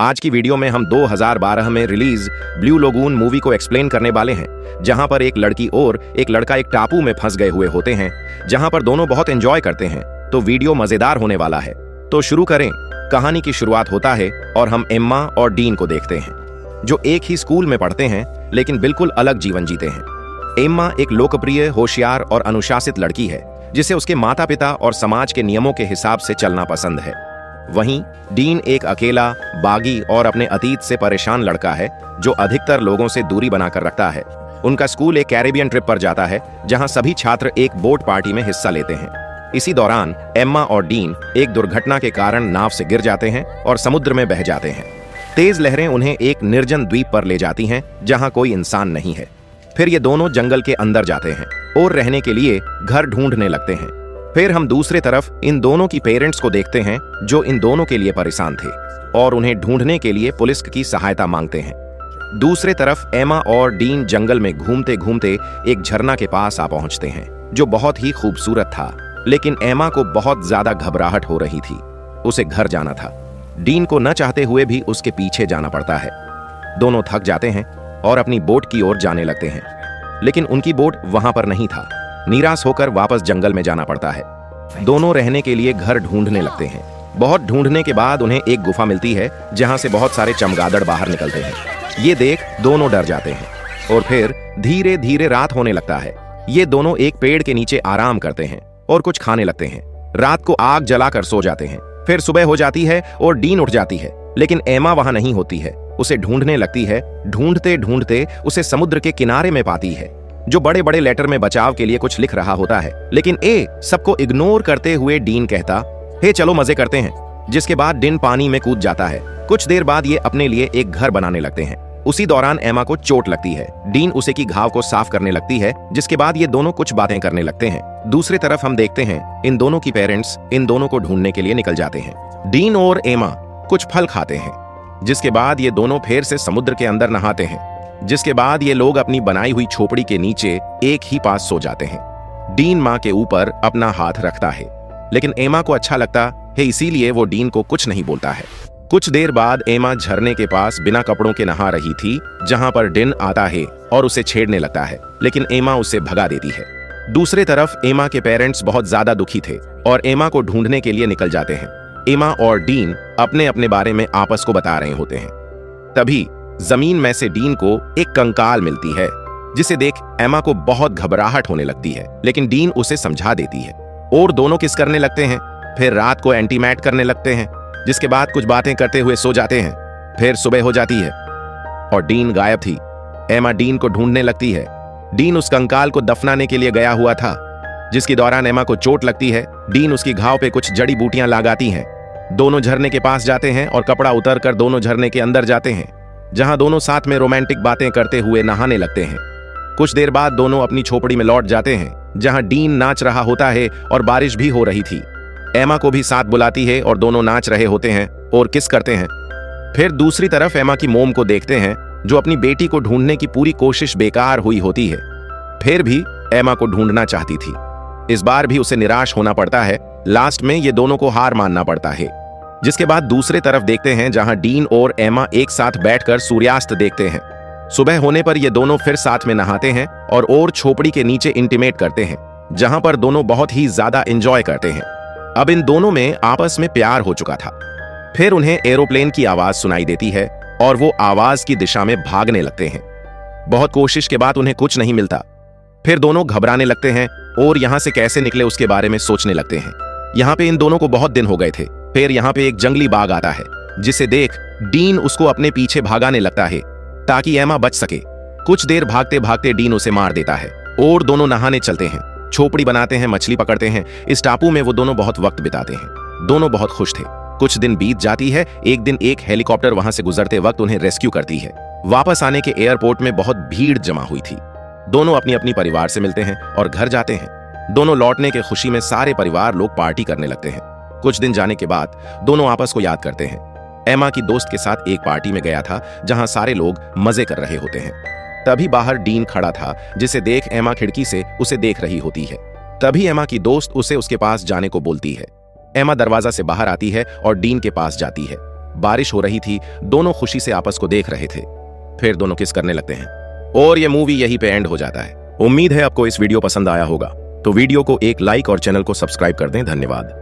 आज की वीडियो में हम 2012 में रिलीज ब्लू लगून मूवी को एक्सप्लेन करने वाले हैं, जहां पर एक लड़की और एक लड़का एक टापू में फंस गए हुए होते हैं, जहां पर दोनों बहुत एंजॉय करते हैं। तो वीडियो मजेदार होने वाला है, तो शुरू करें। कहानी की शुरुआत होता है और हम एम्मा और डीन को देखते हैं, जो एक ही स्कूल में पढ़ते हैं लेकिन बिल्कुल अलग जीवन जीते हैं। एम्मा एक लोकप्रिय, होशियार और अनुशासित लड़की है, जिसे उसके माता पिता और समाज के नियमों के हिसाब से चलना पसंद है। वहीं डीन एक अकेला, बागी और अपने अतीत से परेशान लड़का है, जो अधिकतर लोगों से दूरी बनाकर रखता है। उनका स्कूल एक कैरेबियन ट्रिप पर जाता है, जहां सभी छात्र एक बोट पार्टी में हिस्सा लेते हैं। इसी दौरान एम्मा और डीन एक दुर्घटना के कारण नाव से गिर जाते हैं और समुद्र में बह जाते हैं। तेज लहरें उन्हें एक निर्जन द्वीप पर ले जाती हैं, जहां कोई इंसान नहीं है। फिर ये दोनों जंगल के अंदर जाते हैं और रहने के लिए घर ढूंढने लगते हैं। फिर हम दूसरे तरफ इन दोनों की पेरेंट्स को देखते हैं, जो इन दोनों के लिए परेशान थे और उन्हें ढूंढने के लिए पुलिस की सहायता मांगते हैं। दूसरे तरफ एम्मा और डीन जंगल में घूमते घूमते एक झरना के पास आ पहुंचते हैं, जो बहुत ही खूबसूरत था। लेकिन एम्मा को बहुत ज्यादा घबराहट हो रही थी। उसे घर जाना था। डीन को न चाहते हुए भी उसके पीछे जाना पड़ता है। दोनों थक जाते हैं और अपनी बोट की ओर जाने लगते हैं, लेकिन उनकी बोट वहां पर नहीं था। निराश होकर वापस जंगल में जाना पड़ता है। दोनों रहने के लिए घर ढूंढने लगते हैं। बहुत ढूंढने के बाद उन्हें एक गुफा मिलती है, जहां से बहुत सारे चमगादड़ बाहर निकलते हैं। ये देख दोनों डर जाते हैं और फिर धीरे धीरे रात होने लगता है। ये दोनों एक पेड़ के नीचे आराम करते हैं और कुछ खाने लगते हैं। रात को आग जलाकर सो जाते हैं। फिर सुबह हो जाती है और डीन उठ जाती है, लेकिन एम्मा वहां नहीं होती है। उसे ढूंढने लगती है। ढूंढते ढूंढते उसे समुद्र के किनारे में पाती है, जो बड़े बड़े लेटर में बचाव के लिए कुछ लिख रहा होता है। लेकिन सबको इग्नोर करते हुए डीन कहता, हे चलो मजे करते हैं। जिसके बाद डीन पानी में कूद जाता है। कुछ देर बाद ये अपने लिए एक घर बनाने लगते हैं। उसी दौरान एम्मा को चोट लगती है। डीन उसे की घाव को साफ करने लगती है, जिसके बाद ये दोनों कुछ बातें करने लगते हैं। दूसरी तरफ हम देखते हैं इन दोनों की पेरेंट्स इन दोनों को ढूंढने के लिए निकल जाते हैं। डीन और एम्मा कुछ फल खाते हैं, जिसके बाद ये दोनों फिर से समुद्र के अंदर नहाते हैं। जिसके बाद ये लोग अपनी बनाई हुई झोपड़ी के नीचे एक ही पास सो जाते हैं। डीन माँ के ऊपर अपना हाथ रखता है, लेकिन एम्मा को अच्छा लगता है, इसीलिए वो डीन को कुछ नहीं बोलता है। कुछ देर बाद एम्मा झरने के पास बिना कपड़ों के नहा रही थी, जहां पर डीन आता है और उसे छेड़ने लगता है, लेकिन एम्मा उसे भगा देती है। दूसरी तरफ एम्मा के पेरेंट्स बहुत ज्यादा दुखी थे और एम्मा को ढूंढने के लिए निकल जाते हैं। एम्मा और डीन अपने अपने बारे में आपस को बता रहे होते हैं। तभी जमीन में से डीन को एक कंकाल मिलती है, जिसे देख एम्मा को बहुत घबराहट होने लगती है, लेकिन डीन उसे समझा देती है और दोनों किस करने लगते हैं। फिर रात को एंटीमैट करने लगते हैं, जिसके बाद कुछ बातें करते हुए सो जाते हैं। फिर सुबह हो जाती है और डीन गायब थी। एम्मा डीन को ढूंढने लगती है। डीन उस कंकाल को दफनाने के लिए गया हुआ था, जिसके दौरान एम्मा को चोट लगती है। डीन उसकी घाव पे कुछ जड़ी बूटियां लगाती हैं। दोनों झरने के पास जाते हैं और कपड़ा उतारकर दोनों झरने के अंदर जाते हैं, जहां दोनों साथ में रोमांटिक बातें करते हुए नहाने लगते हैं। कुछ देर बाद दोनों अपनी झोपड़ी में लौट जाते हैं, जहां डीन नाच रहा होता है और बारिश भी हो रही थी। एम्मा को भी साथ बुलाती है और दोनों नाच रहे होते हैं और किस करते हैं। फिर दूसरी तरफ एम्मा की मोम को देखते हैं, जो अपनी बेटी को ढूंढने की पूरी कोशिश बेकार हुई होती है। फिर भी एम्मा को ढूंढना चाहती थी। इस बार भी उसे निराश होना पड़ता है। लास्ट में ये दोनों को हार मानना पड़ता है। जिसके बाद दूसरे तरफ देखते हैं, जहां डीन और एम्मा एक साथ बैठकर सूर्यास्त देखते हैं। सुबह होने पर ये दोनों फिर साथ में नहाते हैं और झोपड़ी के नीचे इंटीमेट करते हैं, जहां पर दोनों बहुत ही ज्यादा एंजॉय करते हैं। अब इन दोनों में आपस में प्यार हो चुका था। फिर उन्हें एरोप्लेन की आवाज सुनाई देती है और वो आवाज की दिशा में भागने लगते हैं। बहुत कोशिश के बाद उन्हें कुछ नहीं मिलता। फिर दोनों घबराने लगते हैं और यहां से कैसे निकले उसके बारे में सोचने लगते हैं। यहाँ पे इन दोनों को बहुत दिन हो गए थे। फिर यहाँ पे एक जंगली बाघ आता है, जिसे देख डीन उसको अपने पीछे भागाने लगता है, ताकि एम्मा बच सके। कुछ देर भागते भागते डीन उसे मार देता है और दोनों नहाने चलते हैं, झोपड़ी बनाते हैं, मछली पकड़ते हैं। इस टापू में वो दोनों बहुत वक्त बिताते हैं। दोनों बहुत खुश थे। कुछ दिन बीत जाती है। एक दिन एक हेलीकॉप्टर वहां से गुजरते वक्त उन्हें रेस्क्यू करती है। वापस आने के एयरपोर्ट में बहुत भीड़ जमा हुई थी। दोनों अपनी अपनी परिवार से मिलते हैं और घर जाते हैं। दोनों लौटने के खुशी में सारे परिवार लोग पार्टी करने लगते हैं। कुछ दिन जाने के बाद दोनों आपस को याद करते हैं। एम्मा की दोस्त के साथ एक पार्टी में गया था, जहां सारे लोग मजे कर रहे होते हैं। तभी बाहर डीन खड़ा था, जिसे देख एम्मा खिड़की से उसे देख रही होती है। तभी एम्मा की दोस्त उसे उसके पास जाने को बोलती है। एम्मा दरवाजा से बाहर आती है और डीन के पास जाती है। बारिश हो रही थी, दोनों खुशी से आपस को देख रहे थे। फिर दोनों किस करने लगते हैं और ये मूवी यहीं पे एंड हो जाता है। उम्मीद है आपको इस वीडियो पसंद आया होगा, तो वीडियो को एक लाइक और चैनल को सब्सक्राइब कर दें। धन्यवाद।